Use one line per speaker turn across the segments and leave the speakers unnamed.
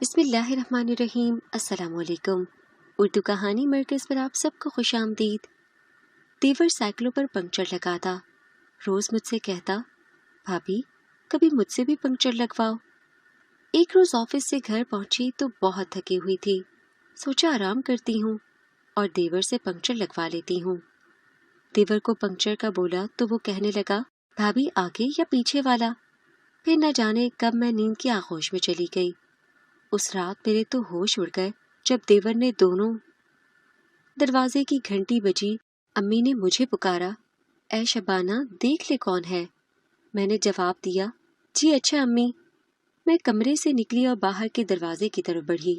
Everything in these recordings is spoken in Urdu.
بسم اللہ الرحمن الرحیم۔ السلام علیکم۔ اردو کہانی مرکز پر آپ سب کو خوش آمدید۔ دیور سائیکلوں پر پنکچر لگاتا روز مجھ سے کہتا، بھابھی کبھی مجھ سے بھی پنکچر لگواؤ۔ ایک روز آفس سے گھر پہنچی تو بہت تھکی ہوئی تھی، سوچا آرام کرتی ہوں اور دیور سے پنکچر لگوا لیتی ہوں۔ دیور کو پنکچر کا بولا تو وہ کہنے لگا، بھابھی آگے یا پیچھے والا؟ پھر نہ جانے کب میں نیند کی آغوش میں چلی گئی۔ اس رات میرے تو ہوش اڑ گئے جب دیور نے دونوں دروازے کی گھنٹی بجی۔ امی نے مجھے پکارا، اے شبانہ دیکھ لے کون ہے۔ میں نے جواب دیا، جی اچھا امی۔ میں کمرے سے نکلی اور باہر کے دروازے کی طرف بڑھی۔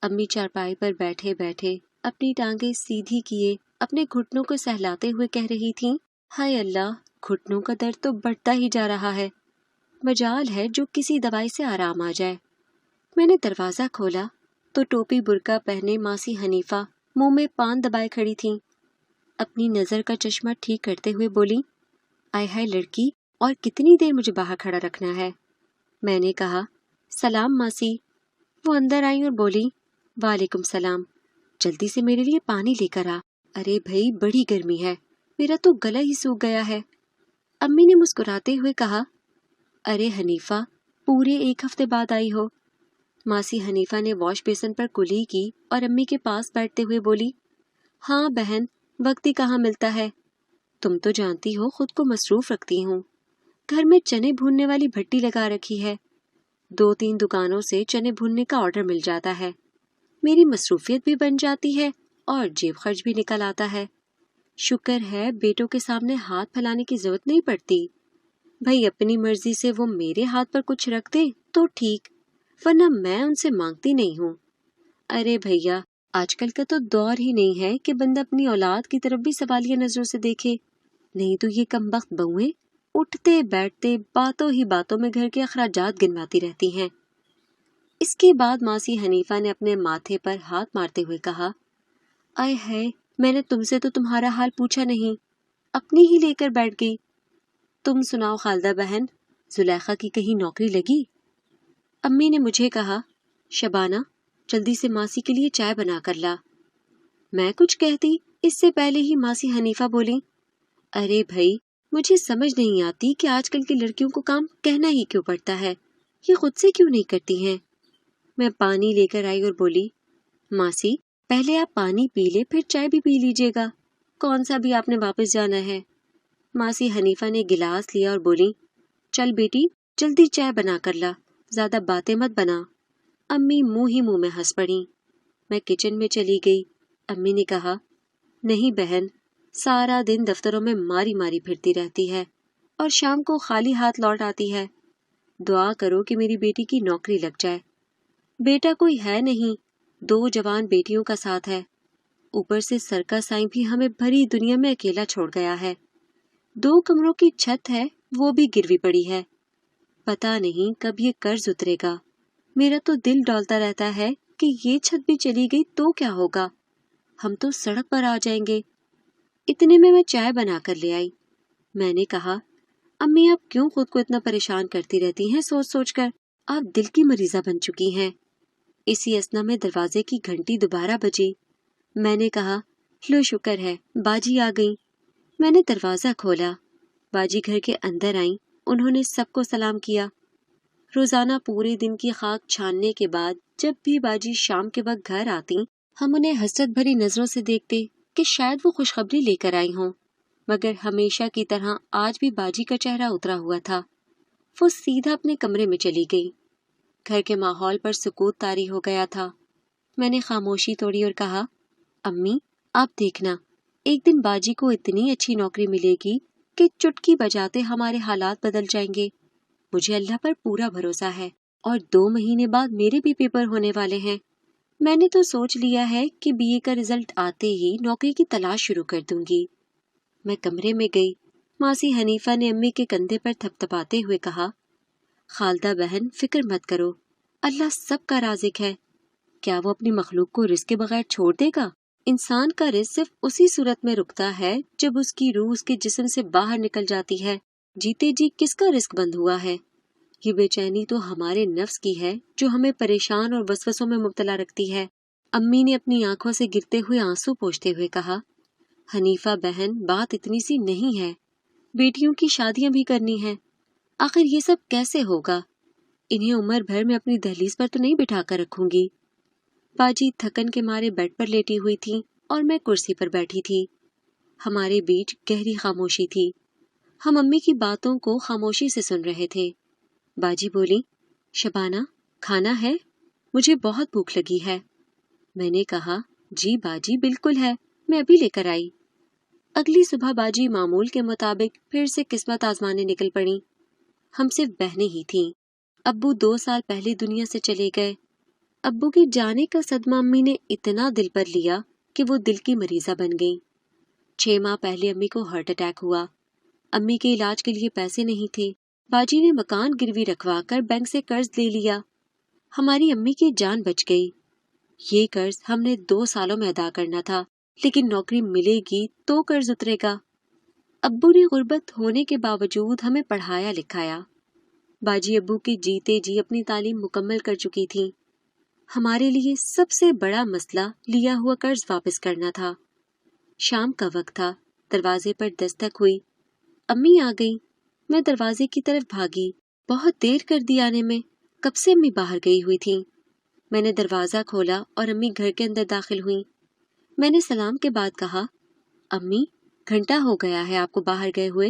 امی چارپائی پر بیٹھے بیٹھے اپنی ٹانگیں سیدھی کیے اپنے گھٹنوں کو سہلاتے ہوئے کہہ رہی تھیں، ہائے اللہ، گھٹنوں کا درد تو بڑھتا ہی جا رہا ہے، مجال ہے جو کسی دوائی سے آرام آ جائے۔ میں نے دروازہ کھولا تو ٹوپی برقع پہنے ماسی حنیفہ منہ میں پان دبائے کھڑی تھیں۔ اپنی نظر کا چشمہ ٹھیک کرتے ہوئے بولی، آئے ہائے لڑکی، اور کتنی دیر مجھے باہر کھڑا رکھنا ہے؟ میں نے کہا، سلام ماسی۔ وہ اندر آئیں اور بولی، وعلیکم السلام، جلدی سے میرے لیے پانی لے کر آ، ارے بھائی بڑی گرمی ہے، میرا تو گلا ہی سوکھ گیا ہے۔ امی نے مسکراتے ہوئے کہا، ارے حنیفہ پورے 1 ہفتے بعد آئی ہو۔ ماسی حنیفہ نے واش بیسن پر کلی کی اور امی کے پاس بیٹھتے ہوئے بولی، ہاں بہن، وقت ہی کہاں ملتا ہے، تم تو جانتی ہو خود کو مصروف رکھتی ہوں۔ گھر میں چنے بھوننے والی بھٹی لگا رکھی ہے، 2-3 دکانوں سے چنے بھوننے کا آرڈر مل جاتا ہے، میری مصروفیت بھی بن جاتی ہے اور جیب خرچ بھی نکل آتا ہے۔ شکر ہے بیٹوں کے سامنے ہاتھ پھیلانے کی ضرورت نہیں پڑتی، بھائی اپنی مرضی سے وہ میرے ہاتھ پر کچھ رکھ دے تو ٹھیک، ورنہ میں ان سے مانگتی نہیں ہوں۔ ارے بھیا، آج کل کا تو دور ہی نہیں ہے کہ بندہ اپنی اولاد کی طرف بھی سوالیہ نظروں سے دیکھے، نہیں تو یہ کمبخت بہویں اٹھتے بیٹھتے باتوں ہی باتوں میں گھر کے اخراجات گنواتی رہتی ہیں۔ اس کے بعد ماسی حنیفہ نے اپنے ماتھے پر ہاتھ مارتے ہوئے کہا، آئے ہے، میں نے تم سے تو تمہارا حال پوچھا نہیں، اپنی ہی لے کر بیٹھ گئی۔ تم سناؤ خالدہ بہن، زلیخا کی کہیں نوکری لگی؟ امی نے مجھے کہا، شبانہ جلدی سے ماسی کے لیے چائے بنا کر لا۔ میں کچھ کہتی اس سے پہلے ہی ماسی حنیفہ بولی، ارے بھائی مجھے سمجھ نہیں آتی کہ آج کل کی لڑکیوں کو کام کہنا ہی کیوں پڑتا ہے، یہ خود سے کیوں نہیں کرتی ہیں۔ میں پانی لے کر آئی اور بولی، ماسی پہلے آپ پانی پی لے پھر چائے بھی پی لیجیے گا، کون سا بھی آپ نے واپس جانا ہے۔ ماسی حنیفہ نے گلاس لیا اور بولی، چل بیٹی جلدی چائے بنا کر لا، زیادہ باتیں مت بنا۔ امی منہ ہی منہ میں ہنس پڑیں۔ میں کچن میں چلی گئی۔ امی نے کہا، نہیں بہن، سارا دن دفتروں میں ماری ماری پھرتی رہتی ہے اور شام کو خالی ہاتھ لوٹ آتی ہے، دعا کرو کہ میری بیٹی کی نوکری لگ جائے۔ بیٹا کوئی ہے نہیں، 2 جوان بیٹیوں کا ساتھ ہے، اوپر سے سر کا سائیں بھی ہمیں بھری دنیا میں اکیلا چھوڑ گیا ہے، 2 کمروں کی چھت ہے وہ بھی گروی پڑی ہے، پتہ نہیں کب یہ قرض اترے گا۔ میرا تو دل ڈولتا رہتا ہے کہ یہ چھت بھی چلی گئی تو کیا ہوگا، ہم تو سڑک پر آ جائیں گے۔ اتنے میں چائے بنا کر لے آئی۔ میں نے کہا، امی آپ کیوں خود کو اتنا پریشان کرتی رہتی ہیں سوچ سوچ کر، آپ دل کی مریضہ بن چکی ہیں۔ اسی اثنا میں دروازے کی گھنٹی دوبارہ بجی۔ میں نے کہا، لو شکر ہے باجی آ گئی۔ میں نے دروازہ کھولا، باجی گھر کے اندر آئیں، انہوں نے سب کو سلام کیا۔ روزانہ پورے دن کی خاک چھاننے کے بعد جب بھی باجی شام کے وقت گھر آتی، ہم انہیں حسرت بھری نظروں سے دیکھتے کہ شاید وہ خوشخبری لے کر آئی ہوں، مگر ہمیشہ کی طرح آج بھی باجی کا چہرہ اترا ہوا تھا۔ وہ سیدھا اپنے کمرے میں چلی گئی۔ گھر کے ماحول پر سکوت طاری ہو گیا تھا۔ میں نے خاموشی توڑی اور کہا، امی آپ دیکھنا، ایک دن باجی کو اتنی اچھی نوکری ملے گی کہ چٹکی بجاتے ہمارے حالات بدل جائیں گے۔ مجھے اللہ پر پورا بھروسہ ہے، اور 2 مہینے بعد میرے بھی پیپر ہونے والے ہیں۔ میں نے تو سوچ لیا ہے کہ BA کا رزلٹ آتے ہی نوکری کی تلاش شروع کر دوں گی۔ میں کمرے میں گئی۔ ماسی حنیفہ نے امی کے کندھے پر تھپتھپاتے ہوئے کہا، خالدہ بہن فکر مت کرو، اللہ سب کا رازق ہے، کیا وہ اپنی مخلوق کو رزق کے بغیر چھوڑ دے گا؟ انسان کا رزق صرف اسی صورت میں رکتا ہے جب اس کی روح اس کے جسم سے باہر نکل جاتی ہے، جیتے جی کس کا رزق بند ہوا ہے؟ یہ بے چینی تو ہمارے نفس کی ہے جو ہمیں پریشان اور وسوسوں میں مبتلا رکھتی ہے۔ امی نے اپنی آنکھوں سے گرتے ہوئے آنسو پوچھتے ہوئے کہا، حنیفہ بہن، بات اتنی سی نہیں ہے، بیٹیوں کی شادیاں بھی کرنی ہیں، آخر یہ سب کیسے ہوگا؟ انہیں عمر بھر میں اپنی دہلیز پر تو نہیں بٹھا کر رکھوں گی۔ باجی تھکن کے مارے بیڈ پر لیٹی ہوئی تھی اور میں کرسی پر بیٹھی تھی۔ ہمارے بیچ گہری خاموشی تھی۔ ہم امی کی باتوں کو خاموشی سے سن رہے تھے۔ باجی بولی، شبانہ، کھانا ہے؟ مجھے بہت بھوک لگی ہے۔ میں نے کہا، جی باجی بالکل ہے، میں ابھی لے کر آئی۔ اگلی صبح باجی معمول کے مطابق پھر سے قسمت آزمانے نکل پڑیں۔ ہم صرف بہنیں ہی تھیں۔ ابو 2 سال پہلے دنیا سے چلے گئے۔ ابو کے جانے کا صدمہ امی نے اتنا دل پر لیا کہ وہ دل کی مریضہ بن گئیں۔ 6 ماہ پہلے امی کو ہارٹ اٹیک ہوا۔ امی کے علاج کے لیے پیسے نہیں تھے۔ باجی نے مکان گروی رکھوا کر بینک سے قرض لے لیا۔ ہماری امی کی جان بچ گئی۔ یہ قرض ہم نے 2 سالوں میں ادا کرنا تھا، لیکن نوکری ملے گی تو قرض اترے گا۔ ابو نے غربت ہونے کے باوجود ہمیں پڑھایا لکھایا۔ باجی ابو کی جیتے جی اپنی تعلیم مکمل کر چکی تھی۔ ہمارے لیے سب سے بڑا مسئلہ لیا ہوا قرض واپس کرنا تھا۔ شام کا وقت تھا، دروازے پر دستک ہوئی۔ امی آ گئی۔ میں دروازے کی طرف بھاگی۔ بہت دیر کر دی آنے میں، کب سے امی باہر گئی ہوئی تھیں۔ میں نے دروازہ کھولا اور امی گھر کے اندر داخل ہوئیں۔ میں نے سلام کے بعد کہا، امی، گھنٹہ ہو گیا ہے آپ کو باہر گئے ہوئے،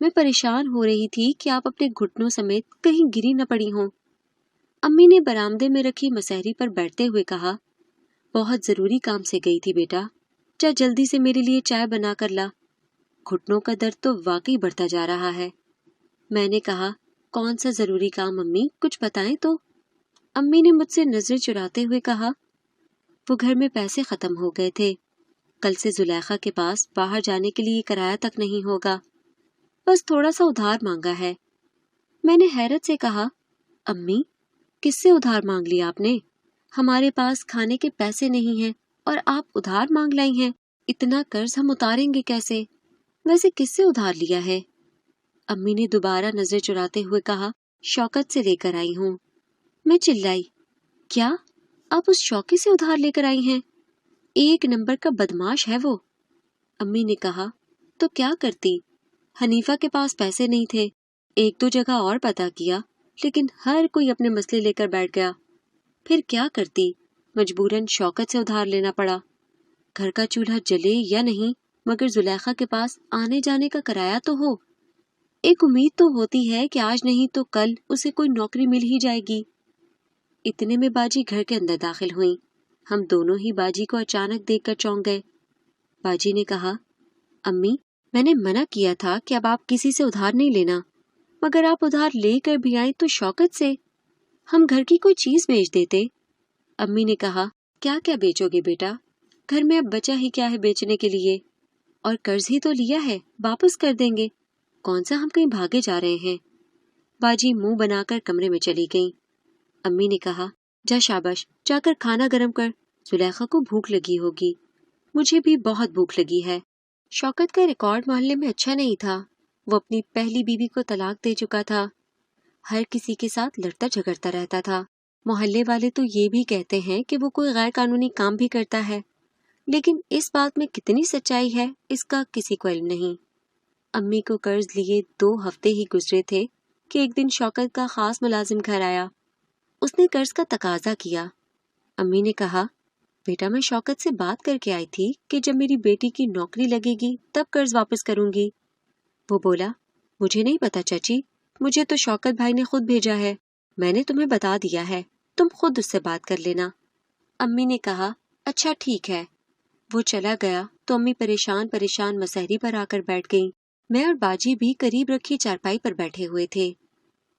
میں پریشان ہو رہی تھی کہ آپ اپنے گھٹنوں سمیت کہیں گری نہ پڑی ہوں۔ امی نے برآمدے میں رکھی مسہری پر بیٹھتے ہوئے کہا، بہت ضروری کام سے گئی تھی بیٹا، جا جلدی سے میرے لیے چائے بنا کر لا، گھٹنوں کا درد تو واقعی بڑھتا جا رہا ہے۔ میں نے کہا، کون سا ضروری کام امی، کچھ بتائیں تو۔ امی نے مجھ سے نظر چراتے ہوئے کہا، وہ گھر میں پیسے ختم ہو گئے تھے، کل سے زلیخا کے پاس باہر جانے کے لیے کرایہ تک نہیں ہوگا، بس تھوڑا سا ادھار مانگا ہے۔ میں نے حیرت سے کہا، امی، کس سے ادھار مانگ لیا آپ نے؟ ہمارے پاس کھانے کے پیسے نہیں ہیں اور آپ ادھار مانگ لائی ہیں، اتنا قرض ہم اتاریں گے کیسے؟ ویسے کس سے ادھار لیا ہے؟ امی نے دوبارہ نظر چراتے ہوئے کہا، شوکت سے لے کر آئی ہوں۔ میں چلائی، کیا آپ اس شوقی سے ادھار لے کر آئی ہیں؟ 1 نمبر کا بدماش ہے وہ۔ امی نے کہا، تو کیا کرتی؟ حنیفہ کے پاس پیسے نہیں تھے، 1-2 جگہ اور پتہ کیا، لیکن ہر کوئی اپنے مسئلے لے کر بیٹھ گیا۔ پھر کیا کرتی؟ مجبوراً شوکت سے ادھار لینا پڑا۔ گھر کا چولہا جلے یا نہیں، مگر زلیخا کے پاس آنے جانے کا کرایہ تو ہو۔ ایک امید تو ہوتی ہے کہ آج نہیں تو کل اسے کوئی نوکری مل ہی جائے گی۔ اتنے میں باجی گھر کے اندر داخل ہوئیں۔ ہم دونوں ہی باجی کو اچانک دیکھ کر چونک گئے۔ باجی نے کہا، امی، میں نے منع کیا تھا کہ اب آپ کسی سے ادھار نہیں لینا، مگر آپ ادھار لے کر بھی آئیں تو شوکت سے۔ ہم گھر کی کوئی چیز بیچ دیتے۔ امی نے کہا، کیا کیا بیچو گے بیٹا؟ گھر میں اب بچا ہی کیا ہے بیچنے کے لیے؟ اور قرض ہی تو لیا ہے، واپس کر دیں گے، کون سا ہم کہیں بھاگے جا رہے ہیں۔ باجی منہ بنا کر کمرے میں چلی گئیں۔ امی نے کہا، جا شاباش، جا کر کھانا گرم کر، زلیخا کو بھوک لگی ہوگی۔ مجھے بھی بہت بھوک لگی ہے۔ شوکت کا ریکارڈ محلے میں اچھا نہیں تھا۔ وہ اپنی پہلی بیوی کو طلاق دے چکا تھا، ہر کسی کے ساتھ لڑتا جھگڑتا رہتا تھا۔ محلے والے تو یہ بھی کہتے ہیں کہ وہ کوئی غیر قانونی کام بھی کرتا ہے، لیکن اس بات میں کتنی سچائی ہے اس کا کسی کو علم نہیں۔ امی کو قرض لیے 2 ہفتے ہی گزرے تھے کہ ایک دن شوکت کا خاص ملازم گھر آیا۔ اس نے قرض کا تقاضا کیا۔ امی نے کہا، بیٹا میں شوکت سے بات کر کے آئی تھی کہ جب میری بیٹی کی نوکری لگے گی تب قرض واپس کروں گی۔ وہ بولا، مجھے نہیں پتا چچی، مجھے تو شوکت بھائی نے خود بھیجا ہے، میں نے تمہیں بتا دیا ہے، تم خود اس سے بات کر لینا۔ امی نے کہا، اچھا ٹھیک ہے۔ وہ چلا گیا تو امی پریشان پریشان مسہری پر آ کر بیٹھ گئیں۔ میں اور باجی بھی قریب رکھی چارپائی پر بیٹھے ہوئے تھے۔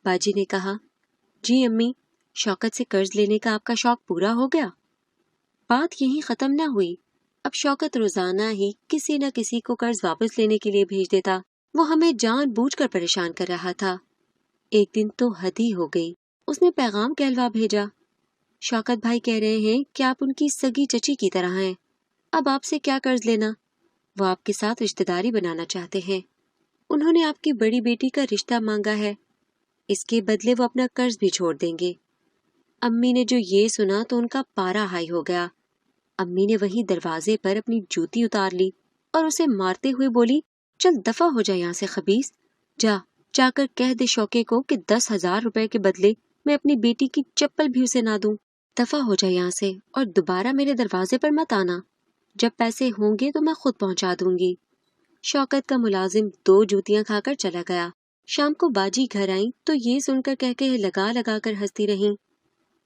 باجی نے کہا، جی امی، شوکت سے قرض لینے کا آپ کا شوق پورا ہو گیا؟ بات یہیں ختم نہ ہوئی۔ اب شوکت روزانہ ہی کسی نہ کسی کو قرض واپس لینے کے لیے بھیج دیتا۔ وہ ہمیں جان بوجھ کر پریشان کر رہا تھا۔ ایک دن تو حد ہی ہو گئی، اس نے پیغام کہلوا بھیجا، شوکت بھائی کہہ رہے ہیں کہ آپ ان کی سگی چچی کی طرح ہیں، اب آپ سے کیا قرض لینا، وہ آپ کے ساتھ رشتہ داری بنانا چاہتے ہیں، انہوں نے آپ کی بڑی بیٹی کا رشتہ مانگا ہے۔ اس کے بدلے وہ اپنا قرض بھی چھوڑ دیں گے۔ امی نے جو یہ سنا تو ان کا پارا ہائی ہو گیا۔ امی نے وہیں دروازے پر اپنی جوتی اتار لی اور اسے مارتے ہوئے بولی، چل دفع ہو جا یہاں سے خبیث، جا کر کہہ دے شوکے کو کہ 10,000 روپے کے بدلے میں اپنی بیٹی کی چپل بھی اسے نہ دوں۔ دفع ہو جا یہاں سے اور دوبارہ میرے دروازے پر مت آنا، جب پیسے ہوں گے تو میں خود پہنچا دوں گی۔ شوکت کا ملازم 2 جوتیاں کھا کر چلا گیا۔ شام کو باجی گھر آئیں تو یہ سن کر کہہ لگا لگا کر ہنستی رہیں۔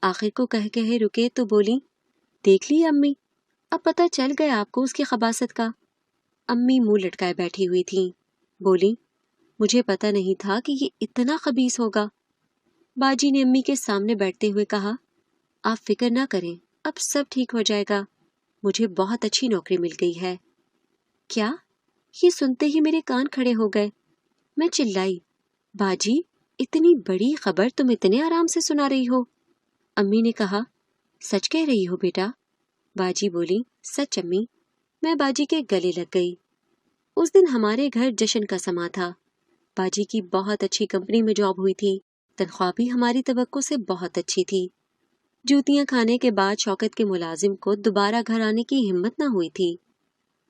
آخر کو کہہ رکے تو بولی، دیکھ لی امی، اب پتہ چل گیا آپ کو اس کی خباثت کا۔ امی منہ لٹکائے بیٹھی ہوئی تھیں، بولی، مجھے پتہ نہیں تھا کہ یہ اتنا خبیث ہوگا۔ باجی نے امی کے سامنے بیٹھتے ہوئے کہا، آپ فکر نہ کریں، اب سب ٹھیک ہو جائے گا، مجھے بہت اچھی نوکری مل گئی ہے۔ کیا؟ یہ سنتے ہی میرے کان کھڑے ہو گئے۔ میں چلائی، باجی اتنی بڑی خبر تم اتنے آرام سے سنا رہی ہو؟ امی نے کہا، سچ کہہ رہی ہو بیٹا؟ باجی بولی، سچ امی۔ میں باجی کے گلے لگ گئی۔ اس دن ہمارے گھر جشن کا سما تھا۔ باجی کی بہت اچھی کمپنی میں جاب ہوئی تھی، تنخواہ بھی ہماری توقع سے بہت اچھی تھی۔ جوتیاں کھانے کے بعد شوکت کے ملازم کو دوبارہ گھر آنے کی ہمت نہ ہوئی تھی۔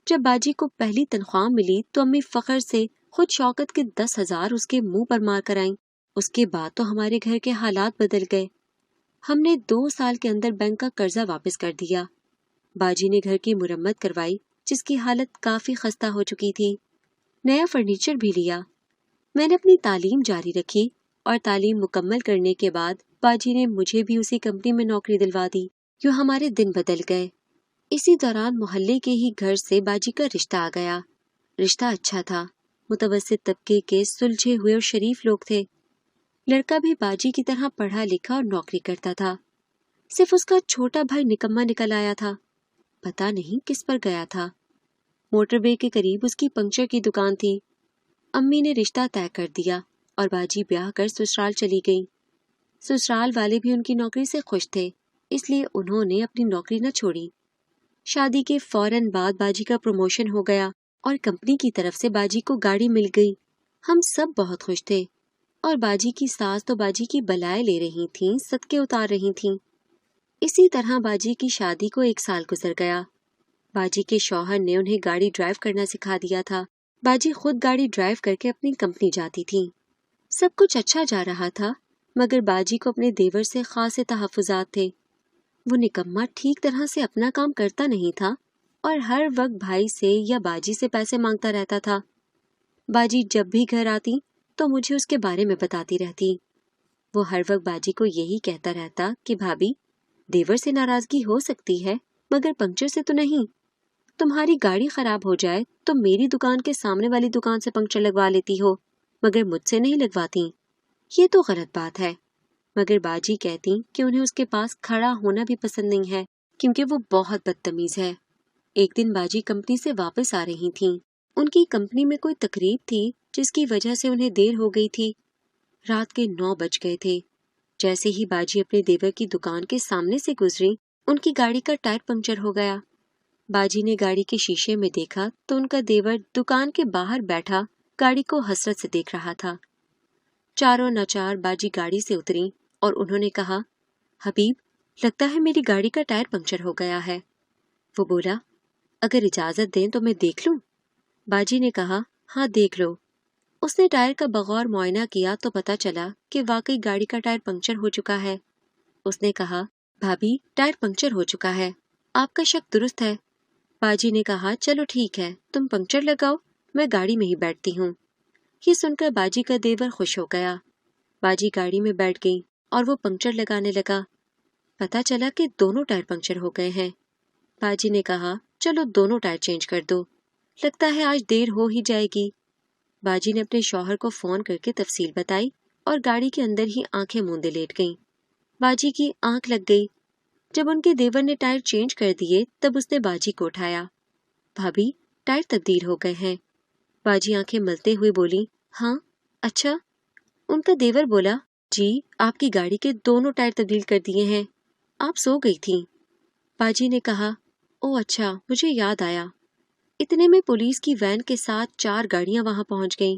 جب باجی کو پہلی تنخواہ ملی تو امی فخر سے خود شوکت کے 10,000 اس کے منہ پر مار کر آئیں۔ اس کے بعد تو ہمارے گھر کے حالات بدل گئے۔ ہم نے 2 سال کے اندر بینک کا قرضہ واپس کر دیا۔ باجی نے گھر کی مرمت کروائی جس کی حالت کافی خستہ ہو چکی تھی۔ نیا فرنیچر بھی لیا۔ میں نے اپنی تعلیم جاری رکھی اور تعلیم مکمل کرنے کے بعد باجی نے مجھے بھی اسی کمپنی میں نوکری دلوا دی۔ یوں ہمارے دن بدل گئے۔ اسی دوران محلے کے ہی گھر سے باجی کا رشتہ آ گیا۔ رشتہ اچھا تھا، متوسط طبقے کے سلجھے ہوئے اور شریف لوگ تھے۔ لڑکا بھی باجی کی طرح پڑھا لکھا اور نوکری کرتا تھا۔ صرف اس کا چھوٹا بھائی نکما نکل آیا تھا، پتہ نہیں کس پر گیا تھا۔ موٹر وے کے قریب اس کی پنکچر کی دکان تھی۔ امی نے رشتہ طے کر دیا اور باجی بیاہ کر سسرال چلی گئی۔ سسرال والے بھی ان کی نوکری سے خوش تھے، اس لیے انہوں نے اپنی نوکری نہ چھوڑی۔ شادی کے فوراً بعد باجی کا پروموشن ہو گیا اور کمپنی کی طرف سے باجی کو گاڑی مل گئی۔ ہم سب بہت خوش تھے اور باجی کی ساس تو باجی کی بلائیں لے رہی تھیں، صدقے اتار رہی تھیں۔ اسی طرح باجی کی شادی کو 1 سال گزر گیا۔ باجی کے شوہر نے انہیں گاڑی ڈرائیو کرنا سکھا دیا تھا۔ باجی خود گاڑی ڈرائیو کر کے اپنی کمپنی جاتی تھیں۔ سب کچھ اچھا جا رہا تھا، مگر باجی کو اپنے دیور سے خاصے تحفظات تھے۔ وہ نکما ٹھیک طرح سے اپنا کام کرتا نہیں تھا اور ہر وقت بھائی سے یا باجی سے پیسے مانگتا رہتا تھا۔ باجی جب بھی گھر آتی تو مجھے اس کے بارے میں بتاتی رہتی۔ وہ ہر وقت باجی کو یہی کہتا رہتا کہ بھابھی، دیور سے ناراضگی ہو سکتی ہے مگر پنکچر سے تو نہیں۔ تمہاری گاڑی خراب ہو جائے تو میری دکان کے سامنے والی دکان سے پنکچر لگوا لیتی ہو، مگر مجھ سے نہیں لگواتی۔ یہ تو غلط بات ہے۔ مگر باجی کہتی کہ انہیں اس کے پاس کھڑا ہونا بھی پسند نہیں ہے کیونکہ وہ بہت بدتمیز ہے۔ ایک دن باجی کمپنی سے واپس آ رہی تھیں۔ ان کی کمپنی میں کوئی تقریب تھی جس کی وجہ سے انہیں دیر ہو گئی تھی۔ رات کے 9 بج گئے تھے۔ جیسے ہی باجی اپنے دیور کی دکان کے سامنے سے گزری، ان کی گاڑی کا ٹائر پنکچر ہو گیا۔ باجی نے گاڑی کے شیشے میں دیکھا تو ان کا دیور دکان کے باہر بیٹھا گاڑی کو حسرت سے دیکھ رہا تھا۔ چاروں ناچار باجی گاڑی سے اتری اور انہوں نے کہا، حبیب، لگتا ہے میری گاڑی کا ٹائر پنکچر ہو گیا ہے۔ وہ بولا، اگر اجازت دیں تو میں دیکھ لوں؟ باجی نے کہا، ہاں دیکھ لو۔ اس نے ٹائر کا بغور معائنہ کیا تو پتہ چلا کہ واقعی گاڑی کا ٹائر پنکچر ہو چکا ہے۔ اس نے کہا، بھابھی، ٹائر پنکچر ہو چکا ہے، آپ کا شک درست ہے۔ باجی نے کہا، چلو ٹھیک ہے، تم پنکچر لگاؤ، میں گاڑی میں ہی بیٹھتی ہوں۔ یہ سن کر باجی کا دیور خوش ہو گیا۔ باجی گاڑی میں بیٹھ گئی اور وہ پنکچر لگانے لگا۔ پتہ چلا کہ دونوں ٹائر پنکچر ہو گئے ہیں۔ باجی نے کہا، چلو دونوں ٹائر چینج کر دو، لگتا ہے آج دیر ہو ہی جائے گی۔ باجی نے اپنے شوہر کو فون کر کے تفصیل بتائی اور گاڑی کے اندر ہی آنکھیں موندے لیٹ گئیں۔ باجی کی آنکھ لگ گئی۔ جب ان کے دیور نے ٹائر چینج کر دیے تب اس نے باجی کو اٹھایا۔ بھابھی، ٹائر تبدیل ہو گئے ہیں۔ باجی آنکھیں ملتے ہوئے بولی، ہاں، اچھا؟ ان کا دیور بولا، جی، آپ کی گاڑی کے دونوں ٹائر تبدیل کر دیے ہیں، آپ سو گئی تھیں۔ باجی نے کہا، او اچھا، مجھے یاد آیا۔ اتنے میں پولیس کی وین کے ساتھ 4 گاڑیاں وہاں پہنچ گئیں۔